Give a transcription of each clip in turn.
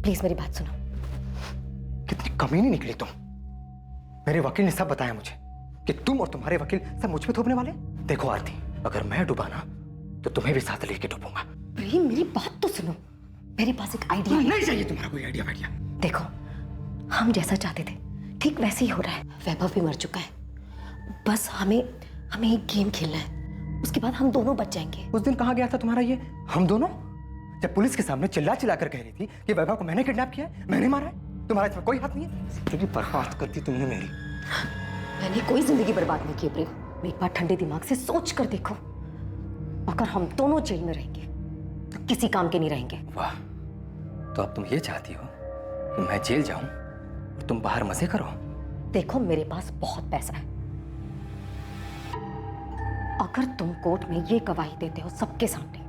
Please मेरी बात सुनो। कितनी कमीनी निकली तुम। मेरे वकील ने सब बताया मुझे कि तुम और तुम्हारे वकील सब मुझ पे थोपने वाले। देखो आरती, अगर मैं डूबा ना तो तुम्हें भी साथ लेके डूबूंगा। प्रेम मेरी बात तो सुनो, मेरे पास एक आइडिया है। नहीं चाहिए तुम्हारा कोई आइडिया। देखो, हम जैसा चाहते थे ठीक वैसे ही हो रहा है। वैभव भी मर चुका है, बस हमें एक गेम खेलना है, उसके बाद हम दोनों बच जाएंगे। उस दिन कहा गया था तुम्हारा ये हम दोनों, जब पुलिस के सामने चिल्ला कर कह रही थी कि वैभव को मैंने किडनैप किया है, मैंने मारा है, तुम्हारा इसमें कोई हाथ नहीं है। जिंदगी बर्बाद कर दी तुमने मेरी। मैंने कोई जिंदगी बर्बाद नहीं की प्रेम। एक बार ठंडे दिमाग से सोच कर देखो, अगर हम दोनों जेल में रहेंगे तो किसी काम के नहीं रहेंगे। वाह, तो अब तुम ये चाहती हो कि मैं जेल जाऊं और तुम बाहर मजे करो? देखो, मेरे पास बहुत पैसा है। अगर तुम कोर्ट में ये गवाही देते हो सबके सामने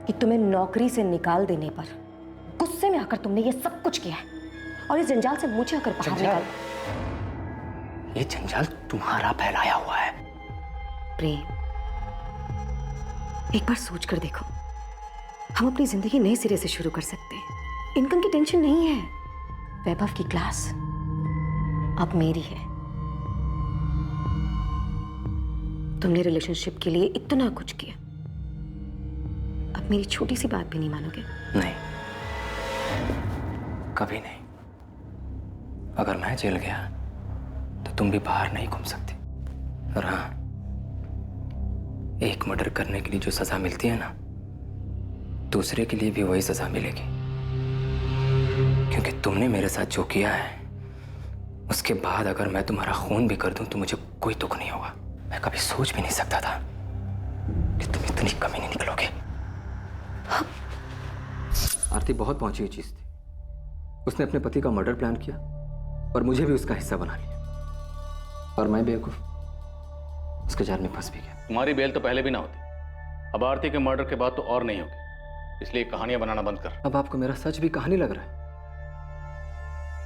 कि तुम्हें नौकरी से निकाल देने पर गुस्से में आकर तुमने ये सब कुछ किया है और इस जंजाल से मुझे अगर बाहर निकाल। ये जंजाल तुम्हारा फैलाया हुआ है। प्रेम, एक बार सोच कर देखो, हम अपनी जिंदगी नए सिरे से शुरू कर सकते हैं। इनकम की टेंशन नहीं है। वैभव की क्लास अब मेरी है। तुमने रिलेशनशिप के लिए इतना कुछ किया, अब मेरी छोटी सी बात भी नहीं मानोगे? नहीं, कभी नहीं। अगर मैं जेल गया तो तुम भी बाहर नहीं घूम सकती। और हाँ, एक मर्डर करने के लिए जो सजा मिलती है ना, दूसरे के लिए भी वही सजा मिलेगी। क्योंकि तुमने मेरे साथ जो किया है, उसके बाद अगर मैं तुम्हारा खून भी कर दूं तो मुझे कोई दुख नहीं होगा। मैं कभी सोच भी नहीं सकता था कि तुम इतनी कमीनी निकलोगे। आरती बहुत पहुंची हुई चीज थी। उसने अपने पति का मर्डर प्लान किया और मुझे भी उसका हिस्सा बना लिया, और मैं बेवकूफ उसके जाल में फंस भी गया। तुम्हारी बेल तो पहले भी ना होती, अब आरती के मर्डर के बाद तो और नहीं होगी, इसलिए कहानियां बनाना बंद कर। अब आपको मेरा सच भी कहानी लग रहा है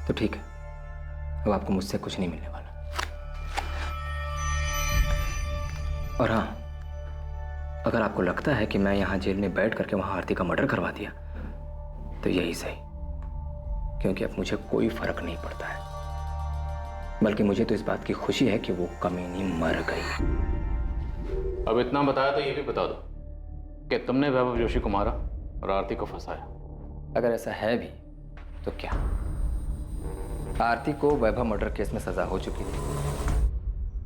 तो ठीक है, अब आपको मुझसे कुछ नहीं मिलने वाला। और हाँ, अगर आपको लगता है कि मैं यहां जेल में बैठ करके वहां आरती का मर्डर करवा दिया तो यही सही, क्योंकि अब मुझे कोई फर्क नहीं पड़ता है। बल्कि मुझे तो इस बात की खुशी है कि वो कमीनी मर गई। अब इतना बताया तो ये भी बता दो कि तुमने वैभव जोशी को मारा और आरती को फंसाया। अगर ऐसा है भी तो क्या? आरती को वैभव मर्डर केस में सजा हो चुकी थी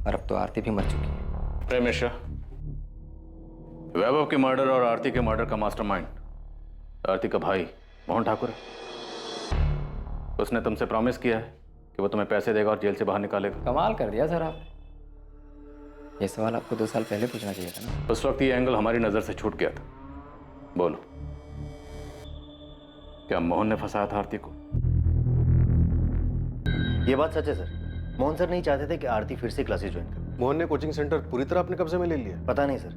और अब तो आरती भी मर चुकी है। प्रेम मिश्रा, वैभव के मर्डर और आरती के मर्डर का मास्टरमाइंड आरती का भाई मोहन ठाकुर है। उसने तुमसे प्रॉमिस किया है कि वो तुम्हें पैसे देगा और जेल से बाहर निकालेगा। कमाल कर दिया सर आपने। ये सवाल आपको 2 साल पहले पूछना चाहिए था ना। उस वक्त ये एंगल हमारी नजर से छूट गया था। बोलो, क्या मोहन ने फंसाया था आरती को? ये बात सच है सर। मोहन सर नहीं चाहते थे कि आरती फिर से क्लासेस ज्वाइन करे। मोहन ने कोचिंग सेंटर पूरी तरह अपने कब्जे में ले लिया? पता नहीं सर,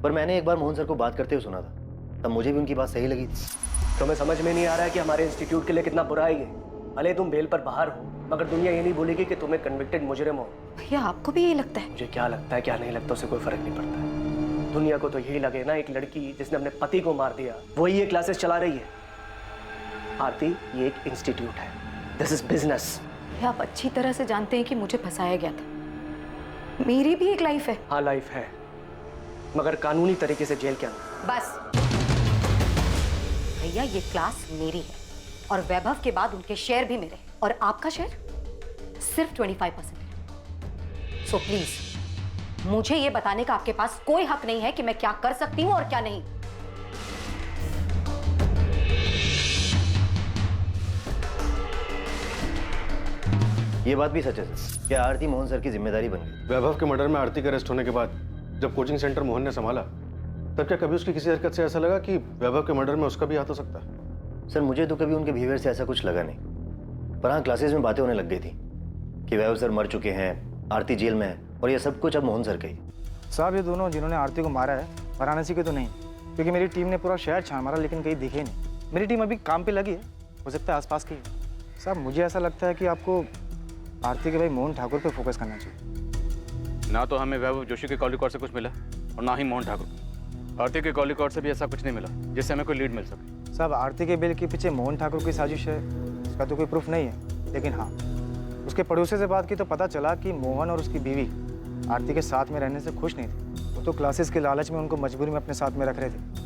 पर मैंने एक बार मोहन सर को बात करते हुए सुना था, तब मुझे भी उनकी बात सही लगी थी। तुम्हें समझ में नहीं आ रहा है कि हमारे इंस्टीट्यूट के लिए कितना बुरा है ये? भले तुम बेल पर बाहर हो, मगर दुनिया ये नहीं बोलेगी कि तुम्हें कन्विक्टेड मुजरिम हो। भैया, आपको भी यही लगता है? मुझे क्या लगता है क्या नहीं लगता उससे कोई फर्क नहीं पड़ता है। दुनिया को तो यही लगे ना, एक लड़की जिसने अपने पति को मार दिया वही ये क्लासेस चला रही है। आरती, ये एक इंस्टीट्यूट है, दिस इज बिजनेस। आप अच्छी तरह से जानते हैं कि मुझे फंसाया गया था। मेरी भी एक लाइफ है। हाँ, लाइफ है, मगर कानूनी तरीके से जेल के अंदर। बस भैया, ये क्लास मेरी है और वैभव के बाद उनके शेयर भी मेरे, और आपका शेयर सिर्फ 25% है। सो प्लीज, मुझे ये बताने का आपके पास कोई हक नहीं है कि मैं क्या कर सकती हूं और क्या नहीं। ये बात भी सच है सर, क्या आरती मोहन सर की जिम्मेदारी बन गई। वैभव के मर्डर में आरती के अरेस्ट होने के बाद जब कोचिंग सेंटर मोहन ने संभाला, तब क्या कभी उसकी किसी हरकत से ऐसा लगा कि वैभव के मर्डर में उसका भी हाथ हो सकता है? सर, मुझे तो कभी उनके बिहेवियर से ऐसा कुछ लगा नहीं, पर हाँ, क्लासेस में बातें होने लग गई थी कि वैभव सर मर चुके हैं, आरती जेल में है, और ये सब कुछ अब मोहन सर का ही। साहब, ये दोनों जिन्होंने आरती को मारा है वाराणसी के तो नहीं, क्योंकि मेरी टीम ने पूरा शहर छान मारा लेकिन कहीं दिखे नहीं। मेरी टीम अभी काम पे लगी है, हो सकता है आसपास की है। साहब, मुझे ऐसा लगता है कि आपको आरती के भाई मोहन ठाकुर पे फोकस करना चाहिए। ना तो हमें वैभव जोशी के कॉल रिकॉर्ड से कुछ मिला और ना ही मोहन ठाकुर। आरती के कॉल रिकॉर्ड से भी ऐसा कुछ नहीं मिला जिससे हमें कोई लीड मिल सके। साहब आरती के बिल के पीछे मोहन ठाकुर की साजिश है, इसका तो कोई प्रूफ नहीं है, लेकिन हाँ उसके पड़ोसी से बात की तो पता चला कि मोहन और उसकी बीवी आरती के साथ में रहने से खुश नहीं थे। वो तो क्लासेस के लालच में उनको मजबूरी में अपने साथ में रख रहे थे।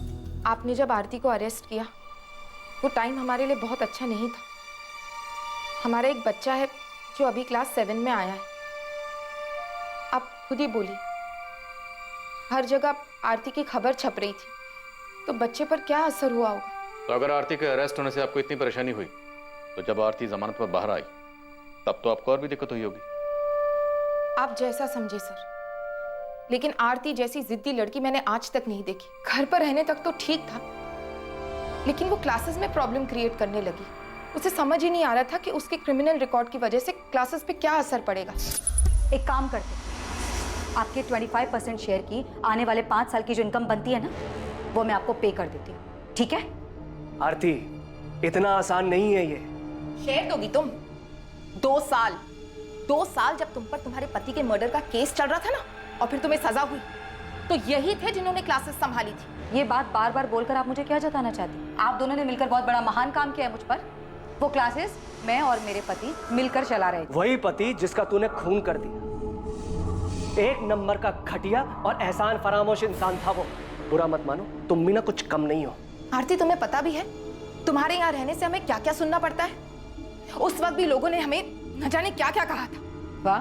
आपने जब आरती को अरेस्ट किया वो टाइम हमारे लिए बहुत अच्छा नहीं था। हमारा एक बच्चा है जो अभी क्लास 7 में आया है। आप खुद ही बोली, हर जगह आरती की खबर छप रही थी, तो बच्चे पर क्या असर हुआ होगा। तो अगर आरती के अरेस्ट होने से आपको इतनी परेशानी हुई, तो जब आरती जमानत पर बाहर आई तब तो आपको और भी दिक्कत हुई होगी। आप जैसा समझे सर, लेकिन आरती जैसी जिद्दी लड़की मैंने आज तक नहीं देखी। घर पर रहने तक तो ठीक था, लेकिन वो क्लासेस में प्रॉब्लम क्रिएट करने लगी। उसे समझ ही नहीं आ रहा था कि उसके क्रिमिनल रिकॉर्ड की वजह से क्लासेस पे क्या असर पड़ेगा। एक काम करते हैं, आपके 25% शेयर की आने वाले 5 साल की जो इनकम बनती है ना, वो मैं आपको पे कर देती हूँ, ठीक है? आरती, इतना आसान नहीं है ये। शेयर दोगी तुम? 2 साल जब तुम पर तुम्हारे पति के मर्डर का केस चल रहा था ना, और फिर तुम्हें सजा हुई, तो यही थे जिन्होंने क्लासेस संभाली थी। ये बात बार बार बोलकर आप मुझे क्या जताना चाहती हैं? आप दोनों ने मिलकर बहुत बड़ा महान काम किया है मुझ पर। वो क्लासेस मैं और मेरे पति मिलकर चला रहे थे। वही पति जिसका तूने खून कर दिया। एक नंबर का घटिया और एहसान फरामोश इंसान था वो। बुरा मत मानो, तुम भी ना कुछ कम नहीं हो। आरती, तुम्हें पता भी है तुम्हारे यहाँ रहने से हमें क्या क्या सुनना पड़ता है? उस वक्त भी लोगों ने हमें न जाने क्या क्या कहा था। वाह,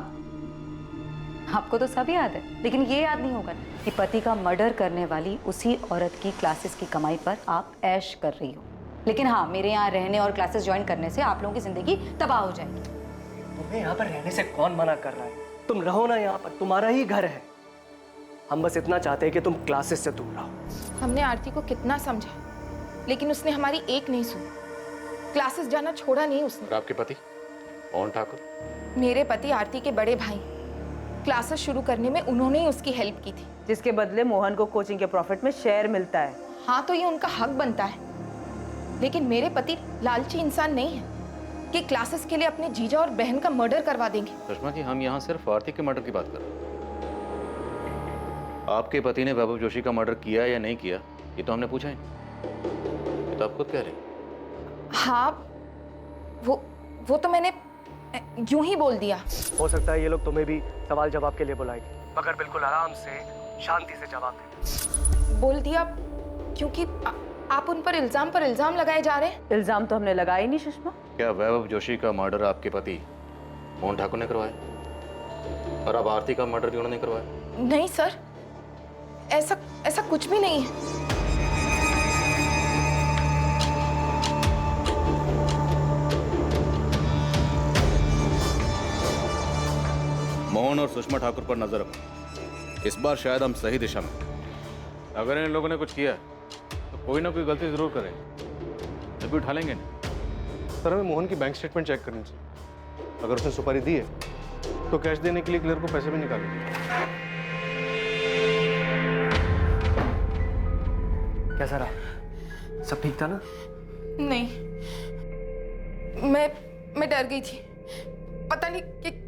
आपको तो सब याद है, लेकिन ये याद नहीं होगा कि पति का मर्डर करने वाली उसी औरत की क्लासेस की कमाई पर आप ऐश कर रही हो। लेकिन हाँ, मेरे यहाँ रहने और क्लासेस ज्वाइन करने से आप लोगों की जिंदगी तबाह हो जाएगी। तुम्हें यहाँ पर रहने से कौन मना कर रहा है? तुम रहो ना यहाँ पर, तुम्हारा ही घर है। हम बस इतना चाहते हैं कि तुम क्लासेस से दूर रहो। हमने आरती को कितना समझा, लेकिन उसने हमारी एक नहीं सुनी। क्लासेस जाना छोड़ा नहीं उसने। और आपके पति मोहन ठाकुर? मेरे पति आरती के बड़े भाई, क्लासेस शुरू करने में उन्होंने ही उसकी हेल्प की थी, जिसके बदले मोहन को कोचिंग के प्रॉफिट में शेयर मिलता है। हाँ, तो ये उनका हक बनता है, लेकिन मेरे पति लालची इंसान नहीं है कि क्लासेस के लिए अपने जीजा और बहन का मर्डर करवा देंगे। सुषमा जी, हम यहाँ सिर्फ आरती के मर्डर की बात कर रहे हैं। आपके पति ने वैभव जोशी का मर्डर किया या नहीं किया, ये तो हमने पूछा ही नहीं। ये तो आप खुद कह रहे हैं। हाँ, वो तो मैंने यूं ही बोल दिया। हो सकता है ये लोग तुम्हें भी सवाल जवाब के लिए बुलाएंगे, मगर बिल्कुल आराम से, शांति से जवाब देना। बोल दिया क्योंकि आप उन पर इल्जाम लगाए जा रहे हैं। इल्जाम तो हमने लगाया नहीं सुषमा। क्या वैभव जोशी का मर्डर आपके पति मोहन ठाकुर ने करवाया, और अब आरती का मर्डर भी उन्होंने करवाया? नहीं सर, ऐसा कुछ भी नहीं है। मोहन और सुषमा ठाकुर पर नजर रखो। इस बार शायद हम सही दिशा में। अगर इन लोगों ने कुछ किया तो कोई ना कोई गलती जरूर करेंगे, जब भी उठा लेंगे ना। सर, हमें मोहन की बैंक स्टेटमेंट चेक करनी चाहिए। अगर उसने सुपारी दी है तो कैश देने के लिए क्लियर को पैसे भी निकाले। कैसा रहा? सब ठीक था ना? नहीं, मैं डर गई थी। पता नहीं कि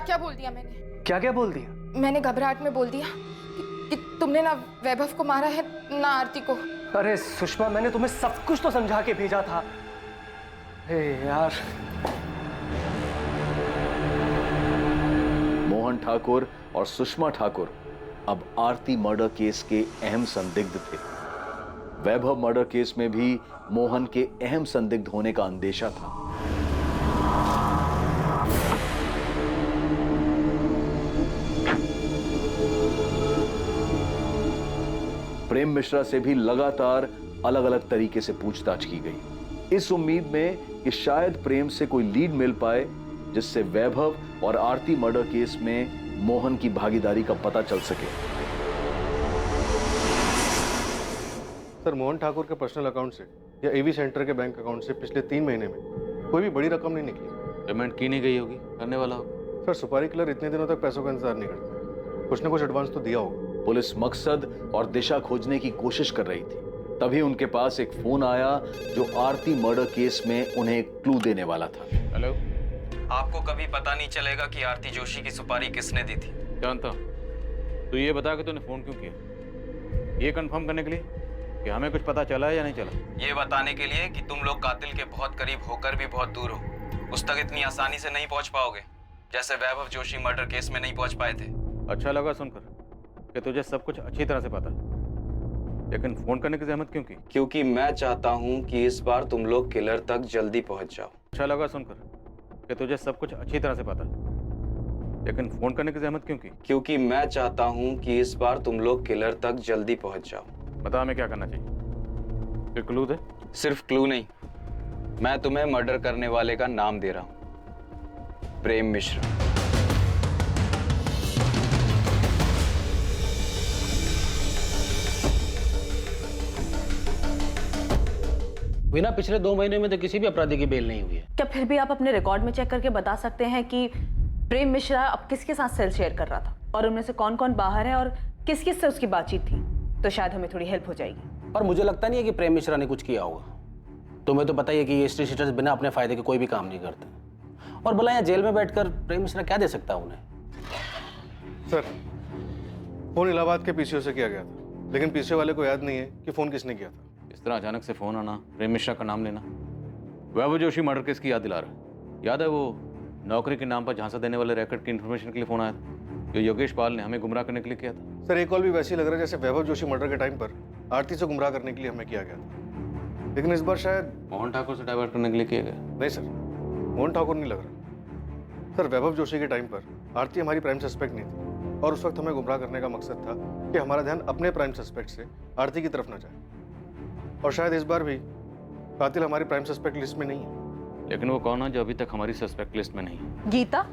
क्या बोल दिया मैंने। क्या बोल दिया? मैंने घबराहट में बोल दिया कि तुमने ना वैभव को मारा है ना आरती को। अरे सुषमा, मैंने तुम्हें सब कुछ तो समझा के भेजा था। हे यार। मोहन ठाकुर और सुषमा ठाकुर अब आरती मर्डर केस के अहम संदिग्ध थे। वैभव मर्डर केस में भी मोहन के अहम संदिग्ध होने का अंदेशा था। प्रेम मिश्रा से भी लगातार अलग अलग तरीके से पूछताछ की गई, इस उम्मीद में कि शायद प्रेम से कोई लीड मिल पाए जिससे वैभव और आरती मर्डर केस में मोहन की भागीदारी का पता चल सके। सर, मोहन ठाकुर के पर्सनल अकाउंट से या एवी सेंटर के बैंक अकाउंट से पिछले 3 महीने में कोई भी बड़ी रकम नहीं निकली। पेमेंट की नहीं गई होगी, करने वाला होगा। सर, सुपारी किलर इतने दिनों तक पैसों का इंतजार नहीं करता। कुछ ना कुछ एडवांस तो दिया होगा। पुलिस मकसद और दिशा खोजने की कोशिश कर रही थी, तभी उनके पास एक फोन आया जो आरती मर्डर केस में उन्हें एक क्लू देने वाला था। हेलो, आपको कभी पता नहीं चलेगा कि आरती जोशी की सुपारी किसने दी थी। जानता हूं। तो ये बता कि तूने फोन क्यों किया? ये कंफर्म करने के लिए कि हमें कुछ पता चला है या नहीं चला? ये बताने के लिए कि तुम लोग कातिल के बहुत करीब होकर भी बहुत दूर हो। उस तक इतनी आसानी से नहीं पहुंच पाओगे, जैसे वैभव जोशी मर्डर केस में नहीं पहुंच पाए थे। अच्छा लगा सुनकर कि तुझे सब कुछ अच्छी तरह से पता है, लेकिन फोन करने की जहमत क्यों की? क्योंकि मैं चाहता हूं कि इस बार तुम लोग किलर तक जल्दी पहुंच जाओ। अच्छा लगा सुनकर कि तुझे सब कुछ अच्छी तरह से पता है, लेकिन फोन करने की जहमत क्यों की? क्योंकि मैं चाहता हूं कि इस बार तुम लोग किलर तक जल्दी पहुंच जाओ। बता हमें क्या करना चाहिए? फिर क्लू दे। सिर्फ क्लू नहीं, मैं तुम्हें मर्डर करने वाले का नाम दे रहा हूं, प्रेम मिश्रा। वीना, पिछले 2 महीने में तो किसी भी अपराधी की बेल नहीं हुई है। क्या फिर भी आप अपने रिकॉर्ड में चेक करके बता सकते हैं कि प्रेम मिश्रा अब किसके साथ सेल शेयर कर रहा था और उनमें से कौन कौन बाहर है और किस किस से उसकी बातचीत थी? तो शायद हमें थोड़ी हेल्प हो जाएगी। पर मुझे लगता नहीं है कि प्रेम मिश्रा ने कुछ किया होगा। तुम्हें तो पता ही है कि ये स्ट्रीट शीटर्स बिना अपने फायदे के कोई भी काम नहीं करते। और भला यहाँ जेल में बैठकर प्रेम मिश्रा क्या दे सकता है उन्हें? सर, फोन इलाहाबाद के पीसीओ से किया गया था, लेकिन पीसीओ वाले को याद नहीं है कि फोन किसने किया था। इस तरह अचानक से फोन आना, प्रेम मिश्रा का नाम लेना, वैभव जोशी मर्डर केस की याद दिला रहा है। याद है वो नौकरी के नाम पर झांसा देने वाले रैकेट की इन्फॉर्मेशन के लिए फोन आया था, जो योगेश पाल ने हमें गुमराह करने के लिए किया था? सर, एक कॉल भी वैसे ही लग रहा है जैसे वैभव जोशी मर्डर के टाइम पर आरती से गुमराह करने के लिए हमें किया गया था, लेकिन इस बार शायद मोहन ठाकुर से डाइवर्ट करने के लिए किया गया। नहीं सर, मोहन ठाकुर नहीं लग रहा। सर, वैभव जोशी के टाइम पर आरती हमारी प्राइम सस्पेक्ट नहीं थी और उस वक्त हमें गुमराह करने का मकसद था कि हमारा ध्यान अपने प्राइम सस्पेक्ट से आरती की तरफ न जाए। और शायद इस बार भी कातिल हमारी प्राइम सस्पेक्ट लिस्ट में नहीं है। लेकिन वो कौन है जो अभी तक हमारी सस्पेक्ट लिस्ट में नहीं है? गीता?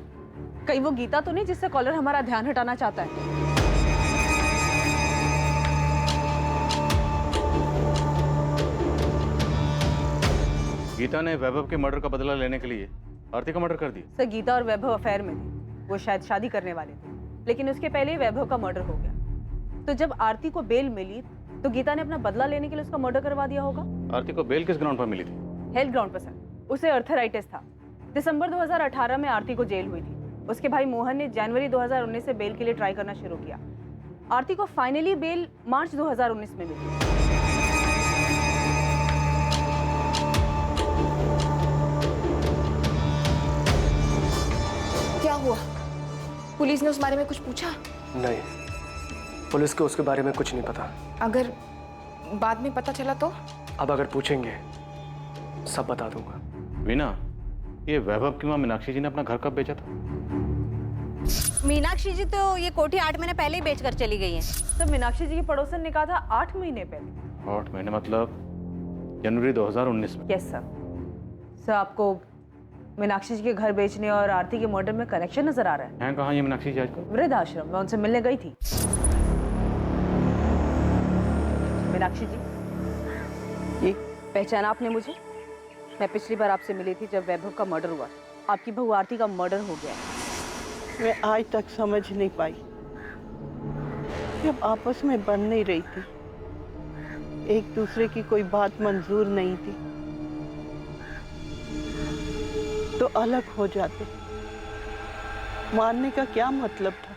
कहीं वो गीता तो नहीं जिससे कॉलर हमारा ध्यान हटाना चाहता है? गीता ने वैभव के मर्डर का बदला लेने के लिए आरती का मर्डर कर दिया। सर, गीता और वैभव अफेयर में थे। वो शायद शादी करने वाले थे, लेकिन उसके पहले ही वैभव का मर्डर हो गया। तो जब आरती को बेल मिली तो गीता ने अपना बदला लेने के लिए उसका मर्डर करवा दिया होगा। आरती को बेल किस ग्राउंड पर मिली थी? हेल्थ ग्राउंड पर सर। उसे अर्थराइटिस था। दिसंबर 2018 में आरती को जेल हुई थी। उसके भाई मोहन ने जनवरी 2019 से बेल के लिए ट्राई करना शुरू किया। आरती को फाइनली बेल मार्च 2019 में मिली। क्या हुआ? पुलिस ने उस बारे में कुछ पूछा? नहीं, पुलिस को उसके बारे में कुछ नहीं पता। अगर बाद में पता चला तो? अब अगर पूछेंगे सब बता दूंगा। वीना, ये वैभव की माँ मीनाक्षी जी ने अपना घर कब बेचा था? मीनाक्षी जी तो ये कोठी 8 महीने पहले ही बेचकर चली गई हैं। तो मीनाक्षी जी की पड़ोसन ने कहा था 8 महीने पहले। 8 महीने मतलब जनवरी 2019 में? Yes sir. सर, आपको मीनाक्षी जी के घर बेचने और आरती के मर्डर में कनेक्शन नजर आ रहा है? हैं कहाँ ये मीनाक्षी जी आजकल? वृद्धाश्रम। मैं उनसे मिलने गई थी। मीनाक्षी जी, ये पहचाना आपने मुझे? मैं पिछली बार आपसे मिली थी जब वैभव का मर्डर हुआ। आपकी बहू आरती का मर्डर हो गया है। मैं आज तक समझ नहीं पाई, जब आपस में बन नहीं रही थी, एक दूसरे की कोई बात मंजूर नहीं थी, तो अलग हो जाते। मारने का क्या मतलब था?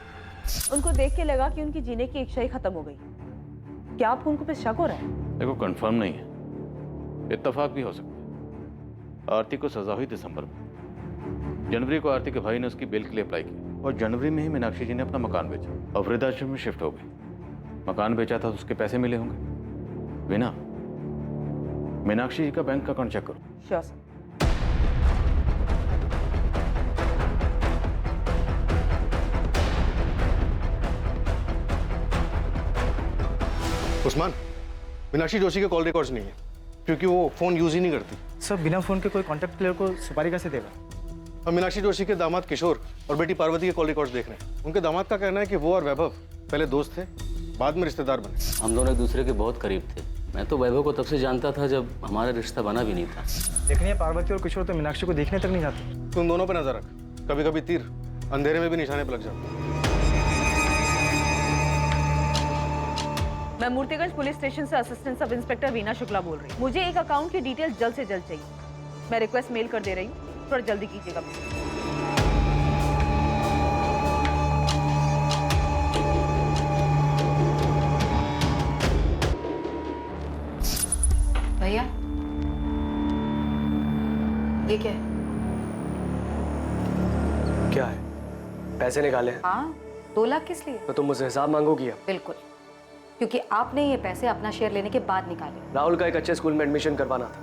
उनको देख के लगा कि उनकी जीने की इच्छा ही खत्म हो गई। क्या आपको उनको पे शक हो रहा है? देखो, कंफर्म नहीं है, इत्तेफाक भी हो सकता है। आरती को सजा हुई दिसंबर में। जनवरी को आरती के भाई ने उसकी बेल के लिए अप्लाई किया और जनवरी में ही मीनाक्षी जी ने अपना मकान बेचा और वृद्धाश्रम में शिफ्ट हो गई। मकान बेचा था तो उसके पैसे मिले होंगे। वीना, मीनाक्षी जी का बैंक अकाउंट चेक करो। Sure sir. उस्मान, मीनाक्षी जोशी के कॉल रिकॉर्ड्स नहीं है क्योंकि वो फोन यूज ही नहीं करती। सर, बिना फोन के कोई कॉन्टैक्ट प्लेयर को सुपारी कैसे देगा? हम मीनाक्षी जोशी के दामाद किशोर और बेटी पार्वती के कॉल रिकॉर्ड्स देख रहे हैं। उनके दामाद का कहना है कि वो और वैभव पहले दोस्त थे, बाद में रिश्तेदार बने। हम दोनों एक दूसरे के बहुत करीब थे। मैं तो वैभव को तब से जानता था जब हमारा रिश्ता बना भी नहीं था। लेकिन ये पार्वती और किशोर तो मीनाक्षी को देखने तक नहीं जाते। तुम दोनों पे नजर रख, कभी कभी तीर अंधेरे में भी निशाने पर लग जाता। मैं मूर्तिगंज पुलिस स्टेशन से assistant sub inspector Veena Shukla बोल रही हूँ। मुझे एक अकाउंट की डिटेल्स जल्द से जल्द चाहिए। मैं रिक्वेस्ट मेल कर दे रही हूँ, थोड़ा जल्दी कीजिएगा। ये क्या है? क्या है? पैसे निकाले? हाँ, 2 लाख किस लिए? तो तुम मुझसे हिसाब मांगोगी अब? बिल्कुल, क्योंकि आपने ये पैसे अपना शेयर लेने के बाद निकाले। राहुल का एक अच्छे स्कूल में एडमिशन करवाना था,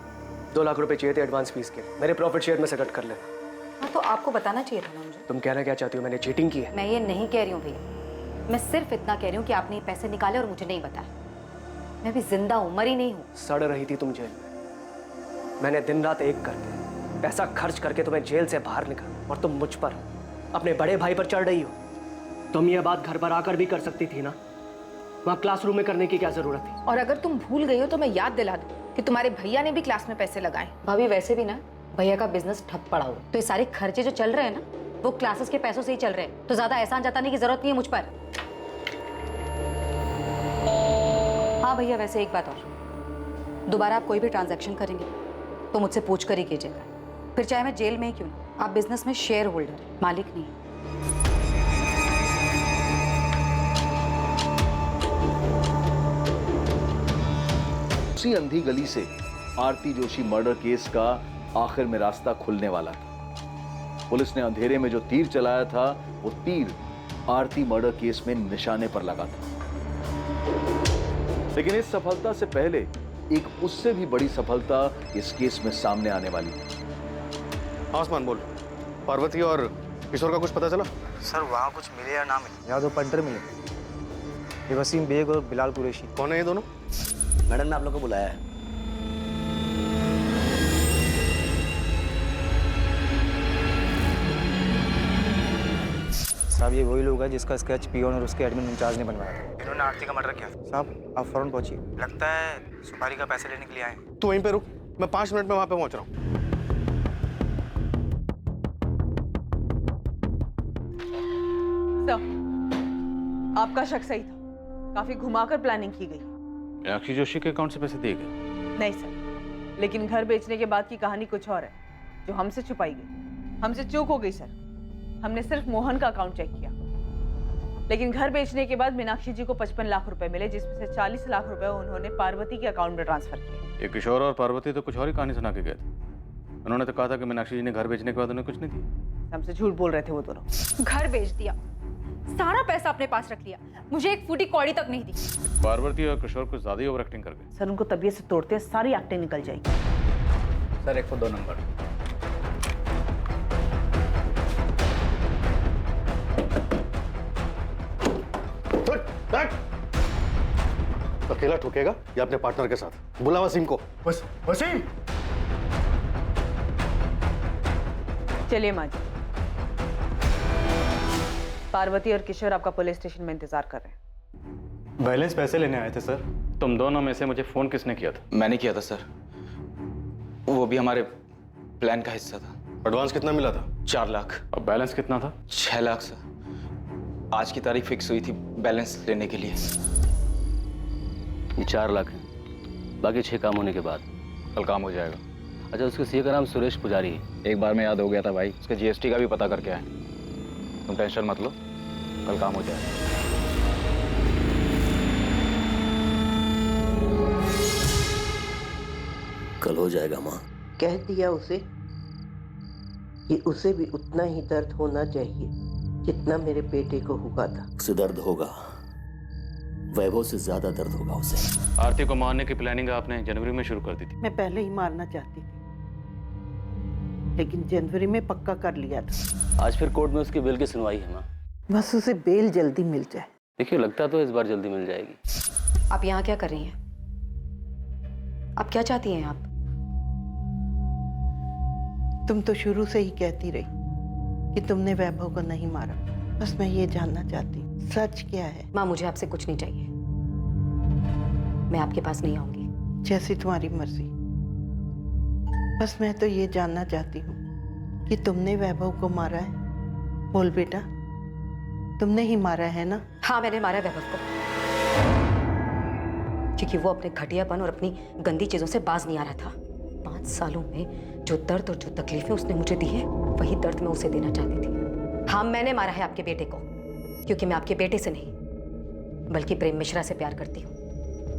2 लाख रुपए चाहिए थे एडवांस फीस के। मेरे प्रॉफिट शेयर में से कट कर लेना। हाँ, तो आपको बताना चाहिए था ना मुझे। तुम कहना क्या चाहती हो? मैंने चीटिंग की है? मैं ये नहीं कह रही हूँ भैया, मैं सिर्फ इतना कह रही हूँ कि आपने ये पैसे निकाले और मुझे नहीं बताया। मैं भी जिंदा हूँ, मरी नहीं हूँ। सड़ रही थी तुम जेल में, मैंने दिन रात एक करके पैसा खर्च करके तुम्हें जेल से बाहर निकाला, और तुम मुझ पर, अपने बड़े भाई पर चढ़ रही हो। तुम ये बात घर पर आकर भी कर सकती थी ना, वहाँ क्लासरूम में करने की क्या जरूरत थी? और अगर तुम भूल गई हो तो मैं याद दिला दूं कि तुम्हारे भैया ने भी क्लास में पैसे लगाए। भाभी वैसे भी ना भैया का बिजनेस ठप पड़ा हुआ, तो ये सारे खर्चे जो चल रहे हैं ना वो क्लासेस के पैसों से ही चल रहे हैं, तो ज्यादा एहसान जताने की जरूरत नहीं है मुझ पर। हाँ भैया, वैसे एक बात और, दोबारा आप कोई भी ट्रांजैक्शन करेंगे तो मुझसे पूछ कर ही कीजिएगा, फिर चाहे मैं जेल में ही क्यों ना। आप बिजनेस में शेयर होल्डर, मालिक नहीं। उसी अंधी गली से आरती जोशी मर्डर केस का आखिर में रास्ता खुलने वाला था। पुलिस ने अंधेरे में जो तीर चलाया था, वो तीर आरती मर्डर केस में निशाने पर लगा था। लेकिन इस सफलता से पहले एक उससे भी बड़ी सफलता इस केस में सामने आने वाली है। आसमान बोल, पार्वती और किशोर का कुछ पता चला? सर वहाँ कुछ मिले या ना मिले, या 2 पंटर मिले, ये वसीम बेग और बिलाल कुरैशी। कौन है ये दोनों? मैडम ने आप लोग को बुलाया है। साहब ये वही लोग हैं जिसका स्केच पियोन और उसके एडमिन इंचार्ज ने बनवाया था। इन्होंने आरती का मर्डर किया। साहब आप फौरन पहुंचिए, लगता है सुपारी का पैसे लेने के लिए आए। तू वहीं पे रुक, मैं 5 मिनट में वहां पे पहुंच रहा हूँ। सर, आपका शक सही था, काफी घुमाकर प्लानिंग की गई। मीनाक्षी जोशी के अकाउंट से पैसे दिए गए? नहीं सर, लेकिन घर बेचने के बाद की कहानी कुछ और है, जो हमसे छुपाई गई। हमसे चूक हो गई सर, हमने सिर्फ मोहन का अकाउंट चेक किया, लेकिन घर बेचने के बाद मीनाक्षी जी को 55 लाख रुपए मिले, जिसमें से 40 लाख रुपए उन्होंने पार्वती के अकाउंट में ट्रांसफर किए। ये किशोर और पार्वती तो कुछ और ही कहानी सुना के गए थे। उन्होंने तो कहा था कि मीनाक्षी जी ने घर बेचने के बाद उन्हें कुछ नहीं दिया। हमसे झूठ बोल रहे थे वो दोनों। घर बेच दिया, सारा पैसा अपने पास रख लिया, मुझे एक फूटी कौड़ी तक नहीं दी। पार्वती और किशोर कुछ ज्यादा ही ओवर एक्टिंग कर गए। सर उनको तबीयत से तोड़ते हैं, सारी एक्टिंग निकल जाएगी। Sir 102 number. अकेला ठोकेगा या अपने पार्टनर के साथ? बुला वसीम को। वसीम! चलिए माँ जी, पार्वती और किशोर आपका पुलिस स्टेशन में इंतजार कर रहे हैं। बैलेंस पैसे लेने आए थे सर। तुम दोनों में से मुझे फोन किसने किया था? मैंने किया था सर, वो भी हमारे प्लान का हिस्सा था। एडवांस कितना मिला था? 4 लाख। और बैलेंस कितना था? 6 लाख सर। आज की तारीख फिक्स हुई थी बैलेंस लेने के लिए। ये 4 लाख है, बाकी 6 काम होने के बाद कल काम हो जाएगा। अच्छा, उसके सीए का नाम सुरेश पुजारी है। एक बार में याद हो गया था भाई, उसके जीएसटी का भी पता करके आए। तुम टेंशन मत लो, कल काम हो जाएगा। कल हो जाएगा माँ। कह दिया उसे कि उसे भी उतना ही दर्द होना चाहिए जितना मेरे बेटे को हुआ था। उसे दर्द होगा, वैभव से ज्यादा दर्द होगा उसे। आरती को मारने की प्लानिंग आपने जनवरी में शुरू कर दी थी। मैं पहले ही मारना चाहती थी, लेकिन जनवरी में पक्का कर लिया था। आज फिर कोर्ट में उसकी बेल की सुनवाई है माँ। बस उसे बेल जल्दी मिल जाए। देखिए, लगता तो इस बार जल्दी मिल जाएगी। आप यहाँ क्या कर रही हैं? आप क्या चाहती हैं आप? तुम तो शुरू से ही कहती रही कि तुमने वैभव को नहीं मारा। बस मैं ये जानना चाहती हूँ, सच क्या है? माँ, मुझे आपसे कुछ नहीं चाहिए, मैं आपके पास नहीं आऊंगी। जैसी तुम्हारी मर्जी। बस मैं तो ये जानना चाहती हूँ कि तुमने वैभव को मारा है। बोल बेटा, तुमने ही मारा है ना? हाँ, मैंने मारा वैभव को, क्योंकि वो अपने घटियापन और अपनी गंदी चीजों से बाज नहीं आ रहा था। 5 सालों में जो दर्द और जो तकलीफें उसने मुझे दी है, वही दर्द मैं उसे देना चाहती थी। हाँ, मैंने मारा है आपके बेटे को, क्योंकि मैं आपके बेटे से नहीं बल्कि प्रेम मिश्रा से प्यार करती हूँ।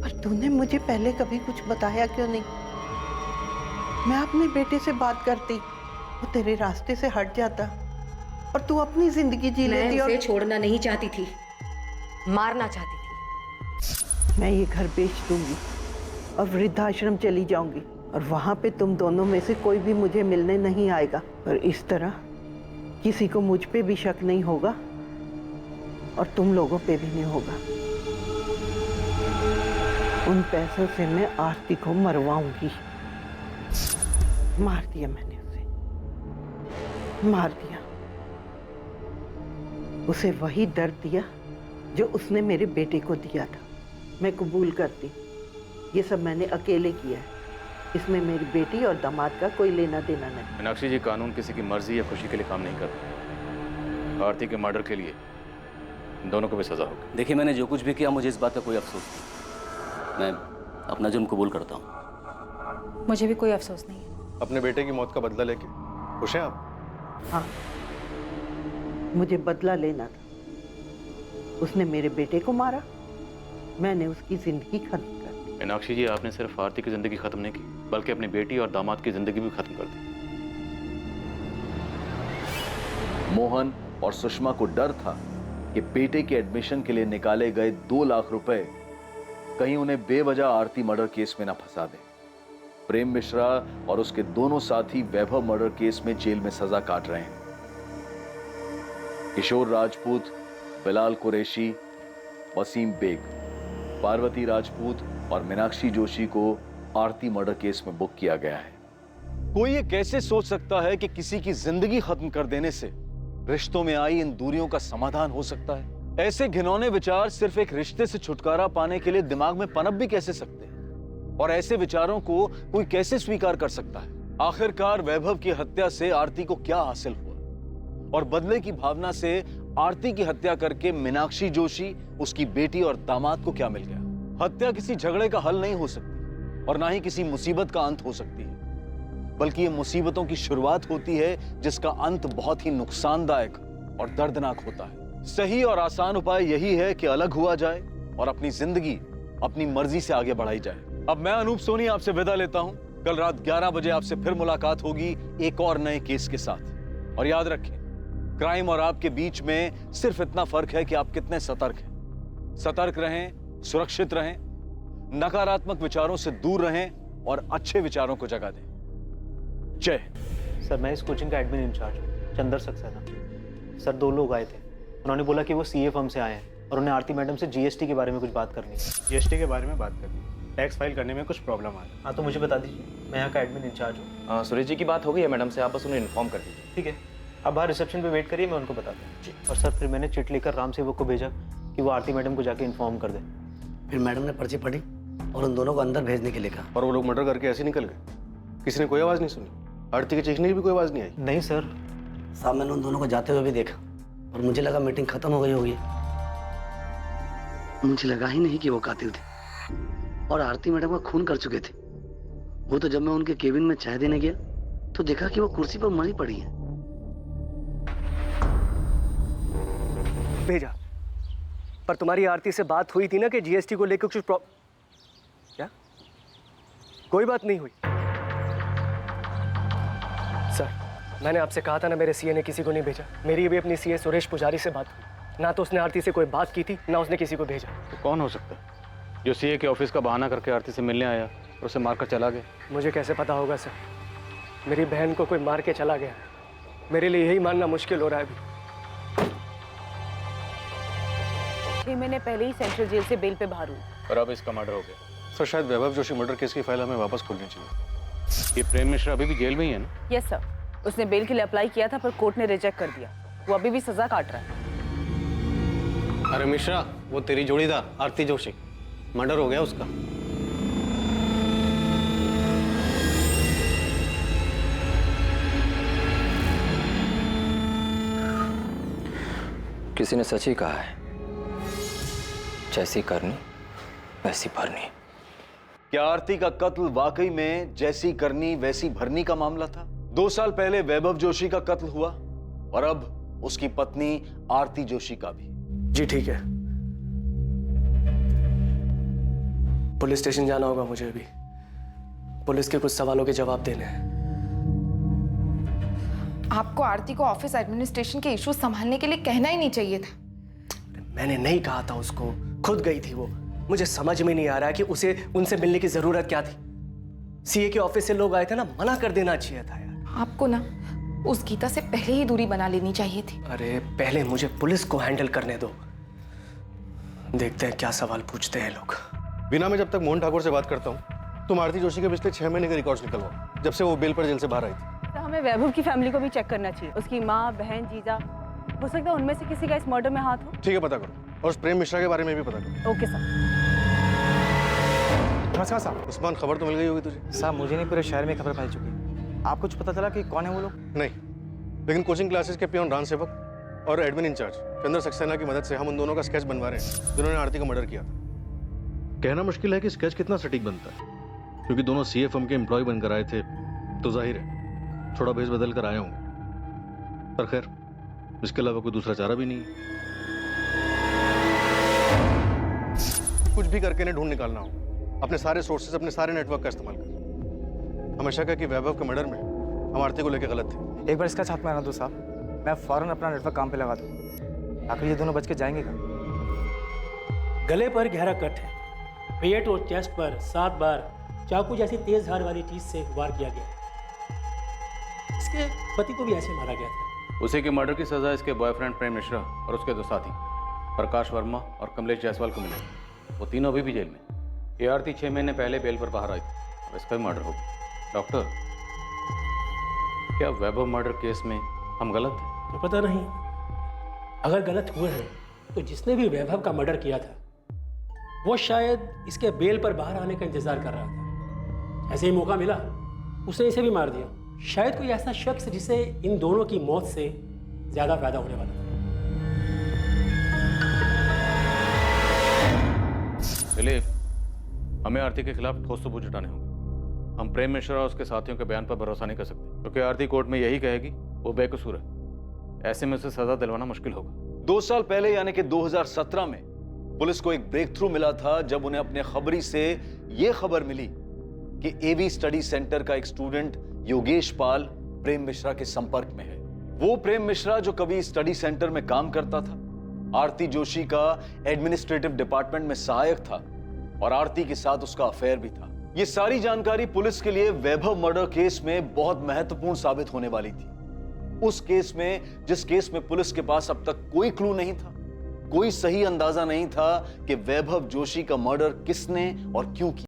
पर तूने मुझे पहले कभी कुछ बताया क्यों नहीं? मैं अपने बेटे से बात करती, वो तेरे रास्ते से हट जाता और तू अपनी जिंदगी जी मैं लेती। और उसे छोड़ना नहीं चाहती थी, मारना चाहती थी। मैं ये घर बेच दूंगी और वृद्धाश्रम चली जाऊंगी और वहां पे तुम दोनों में से कोई भी मुझे मिलने नहीं आएगा। और इस तरह किसी को मुझ पे भी शक नहीं होगा और तुम लोगों पे भी नहीं होगा। उन पैसों से मैं आरती को मरवाऊंगी। मार दिया मैंने उसे, मार दिया। उसे वही दर्द दिया जो उसने मेरे बेटे को दिया था। मैं कबूल करती, ये सब मैंने अकेले किया है। इसमें मेरी बेटी और दामाद का कोई लेना देना नहीं। मीनाक्षी जी, कानून किसी की मर्जी या खुशी के लिए काम नहीं करता। आरती के मर्डर के लिए इन दोनों को भी सजा होगी। देखिए, मैंने जो कुछ भी किया मुझे इस बात का कोई अफसोस नहीं। मैं अपना जुर्म कबूल करता हूँ। मुझे भी कोई अफसोस नहीं है। अपने बेटे की मौत का बदला लेके खुश हैं आप? हाँ, मुझे बदला लेना था। उसने मेरे बेटे को मारा, मैंने उसकी जिंदगी खत्म कर दी। मीनाक्षी जी, आपने सिर्फ आरती की जिंदगी खत्म नहीं की, बल्कि अपनी बेटी और दामाद की जिंदगी भी खत्म कर दी। मोहन और सुषमा को डर था कि बेटे के एडमिशन के लिए निकाले गए 2 लाख रुपए कहीं उन्हें बेवजह आरती मर्डर केस में ना फंसा दे। प्रेम मिश्रा और उसके दोनों साथी वैभव मर्डर केस में जेल में सजा काट रहे हैं। किशोर राजपूत, बिलाल कुरैशी, वसीम बेग, पार्वती राजपूत और मीनाक्षी जोशी को आरती मर्डर केस में बुक किया गया है। कोई ये कैसे सोच सकता है कि किसी की जिंदगी खत्म कर देने से रिश्तों में आई इन दूरियों का समाधान हो सकता है? ऐसे घिनौने विचार सिर्फ एक रिश्ते से छुटकारा पाने के लिए दिमाग में पनप भी कैसे सकते हैं? और ऐसे विचारों को कोई कैसे स्वीकार कर सकता है? आखिरकार वैभव की हत्या से आरती को क्या हासिल हुआ? और बदले की भावना से आरती की हत्या करके मीनाक्षी जोशी, उसकी बेटी और दामाद को क्या मिल गया? हत्या किसी झगड़े का हल नहीं हो सकती और ना ही किसी मुसीबत का अंत हो सकती है, बल्कि ये मुसीबतों की शुरुआत होती है जिसका अंत बहुत ही नुकसानदायक और दर्दनाक होता है। सही और आसान उपाय यही है कि अलग हुआ जाए और अपनी जिंदगी अपनी मर्जी से आगे बढ़ाई जाए। अब मैं अनूप सोनी आपसे विदा लेता हूं। कल रात 11 बजे आपसे फिर मुलाकात होगी एक और नए केस के साथ। और याद रखें, क्राइम और आपके बीच में सिर्फ इतना फर्क है कि आप कितने सतर्क हैं। सतर्क रहें, सुरक्षित रहें, नकारात्मक विचारों से दूर रहें और अच्छे विचारों को जगह दें। जय। सर, मैं इस कोचिंग का एडमिन इंचार्ज हूँ, चंदर सक्सेना। सर, 2 लोग आए थे। उन्होंने बोला कि वो सीए फर्म से आए हैं और उन्हें आरती मैडम से जीएसटी के बारे में कुछ बात करनी है। जीएसटी के बारे में बात करनी, टैक्स फाइल करने में कुछ प्रॉब्लम आ रहा है। हाँ, तो मुझे बता दीजिए, मैं यहाँ का एडमिन इंचार्ज हूँ। सुरेश जी की बात हो गई है मैडम से, आप बस उन्हें इन्फॉर्म कर दीजिए। ठीक है, आप बाहर रिसेप्शन पे वेट करिए, मैं उनको बताता हूँ जी। और सर, फिर मैंने चिट लेकर राम सेवक को भेजा कि वो आरती मैडम को जाके इन्फॉर्म कर दे। फिर मैडम ने पर्ची पढ़ी और उन दोनों को अंदर भेजने के लिए कहा। और वो लोग मर्डर करके ऐसे निकल गए? किसी ने कोई आवाज़ नहीं सुनी? आरती के चीखने की भी कोई आवाज़ नहीं आई? नहीं सर। साहब, मैंने उन दोनों को जाते हुए भी देखा और मुझे लगा मीटिंग खत्म हो गई होगी। मुझे लगा ही नहीं कि वो कातिल थे और आरती मैडम का खून कर चुके थे। वो तो जब मैं उनके केबिन में चाय देने गया तो देखा कि वो कुर्सी पर मरी पड़ी है। भेजा, पर तुम्हारी आरती से बात हुई थी ना कि जीएसटी को लेकर कुछ क्या? कोई बात नहीं हुई। सर, मैंने आपसे कहा था ना, मेरे सीए ने किसी को नहीं भेजा। मेरी भी अपनी सीए सुरेश पुजारी से बात हुई, ना तो उसने आरती से कोई बात की थी, ना उसने किसी को भेजा। तो कौन हो सकता है जो सीए के ऑफिस का बहाना करके आरती से मिलने आया और उसे मारकर चला गया? मुझे कैसे पता होगा सर? मेरी बहन को कोई मार के चला गया। मेरे लिए यही मानना मुश्किल हो रहा है अभी। 6 महीने पहले ही सेंट्रल जेल से बेल पे बाहर हुई और अब इसका मर्डर हो गया। सर, शायद वैभव जोशी मर्डर केस की फाइल हमें वापस खोलनी चाहिए। ये प्रेम मिश्रा अभी भी जेल में ही है ना? यस सर, उसने बेल के लिए अप्लाई किया था पर कोर्ट ने रिजेक्ट कर दिया। वो अभी भी सजा काट रहा है। अरे मिश्रा, वो तेरी जोड़ीदार आरती जोशी, मर्डर हो गया उसका। किसी ने सच ही कहा है, जैसी करनी वैसी भरनी। क्या आरती का कत्ल वाकई में जैसी करनी वैसी भरनी का मामला था? 2 साल पहले वैभव जोशी का कत्ल हुआ और अब उसकी पत्नी आरती जोशी का भी। जी ठीक है, पुलिस स्टेशन जाना होगा मुझे अभी। पुलिस के कुछ सवालों के जवाब देने हैं। आपको आरती को ऑफिस एडमिनिस्ट्रेशन के इश्यूज संभालने के लिए कहना ही नहीं चाहिए था। मैंने नहीं कहा था उसको, खुद गई थी वो। मुझे समझ में नहीं आ रहा कि उसे उनसे मिलने की जरूरत क्या थी। सीए के ऑफिस से लोग आए थे ना, मना कर देना चाहिए था यार। आपको ना उस गीता से पहले ही दूरी बना लेनी चाहिए थी। अरे पहले मुझे पुलिस को हैंडल करने दो, देखते हैं क्या सवाल पूछते हैं लोग। बिना मैं जब तक मोहन ठाकुर से बात करता हूँ तुम आरती जोशी के पिछले 6 महीने के रिकॉर्ड्स निकलवाओ, जब से वो बेल पर जेल से बाहर आई थी। तो हमें वैभव की फैमिली को भी चेक करना चाहिए। उसकी माँ, बहन, जीजा, हो सकता है उनमें से किसी का इस मर्डर में हाथ हो। ठीक है, पता करो, और उस प्रेम मिश्रा के बारे में भी पता करो। Okay sir. नमस्कार साहब। उस्मान, खबर तो मिल गई होगी तुझे? साहब मुझे नहीं, पूरे शहर में खबर फैल चुकी है। आपको कुछ पता चला कि कौन है वो लोग? नहीं, लेकिन कोचिंग क्लासेस के पियोन रान सेवक और एडमिन इंचार्ज चंद्र सक्सेना की मदद से हम उन दोनों का स्केच बनवा रहे हैं जिन्होंने आरती का मर्डर किया था। कहना मुश्किल है कि स्केच कितना सटीक बनता है, क्योंकक्योंकि दोनों सीए फर्म के एम्प्लॉय बनकर आए थे, तो जाहिर है थोड़ा भेस बदल कर आए होंगे। पर खैर, इसके अलावा कोई दूसरा चारा भी नहीं है। कुछ भी करके इन्हें ढूंढ निकालना हो, अपने सारे सोर्सेज, अपने सारे नेटवर्क का इस्तेमाल कर। हमेशा का कि वैभव के मर्डर में हम आरती को लेकर गलत थे। एक बार इसका छाप मारना दो साहब, मैं फौरन अपना नेटवर्क काम पे लगा दूँ। आखिर ये दोनों बच के जाएंगे कहाँ? गले पर गहरा कट है, पेट और चेस्ट पर 7 बार चाकू जैसी तेज धार वाली चीज से वार किया गया। इसके पति को भी ऐसे मारा गया था। उसी के मर्डर की सजा इसके बॉयफ्रेंड प्रेम मिश्रा और उसके 2 साथी प्रकाश वर्मा और कमलेश जायसवाल को मिले। वो तीनों अभी भी जेल में। ये आरती 6 महीने पहले बेल पर बाहर आई थी, अब इसका भी मर्डर हो गया। डॉक्टर, क्या वैभव मर्डर केस में हम गलत हैं? तो पता नहीं, अगर गलत हुए हैं तो जिसने भी वैभव का मर्डर किया था वो शायद इसके बेल पर बाहर आने का इंतजार कर रहा था। ऐसे ही मौका मिला, उसने इसे भी मार दिया। शायद कोई ऐसा शख्स जिसे इन दोनों की मौत से ज्यादा फायदा होने वाला था। दिलीप, हमें आरती के खिलाफ ठोस सबूत जुटाने होंगे। हम प्रेम मिश्रा और उसके साथियों के बयान पर भरोसा नहीं कर सकते, क्योंकि आरती कोर्ट में यही कहेगी वो बेकसूर है। ऐसे में उसे सजा दिलवाना मुश्किल होगा। 2 साल पहले यानी कि 2017 में पुलिस को एक ब्रेक थ्रू मिला था, जब उन्हें अपने खबरी से यह खबर मिली कि एवी स्टडी सेंटर का एक स्टूडेंट योगेश पाल प्रेम मिश्रा के संपर्क में है। वो प्रेम मिश्रा जो कभी स्टडी सेंटर में काम करता था, आरती जोशी का एडमिनिस्ट्रेटिव डिपार्टमेंट में सहायक था और आरती के साथ उसका अफेयर भी था। ये सारी जानकारी पुलिस के लिए वैभव मर्डर केस में बहुत महत्वपूर्ण साबित होने वाली थी। उस केस में, जिस केस में पुलिस के पास अब तक कोई क्लू नहीं था, कोई सही अंदाजा नहीं था कि वैभव जोशी का मर्डर किसने और क्यों किया।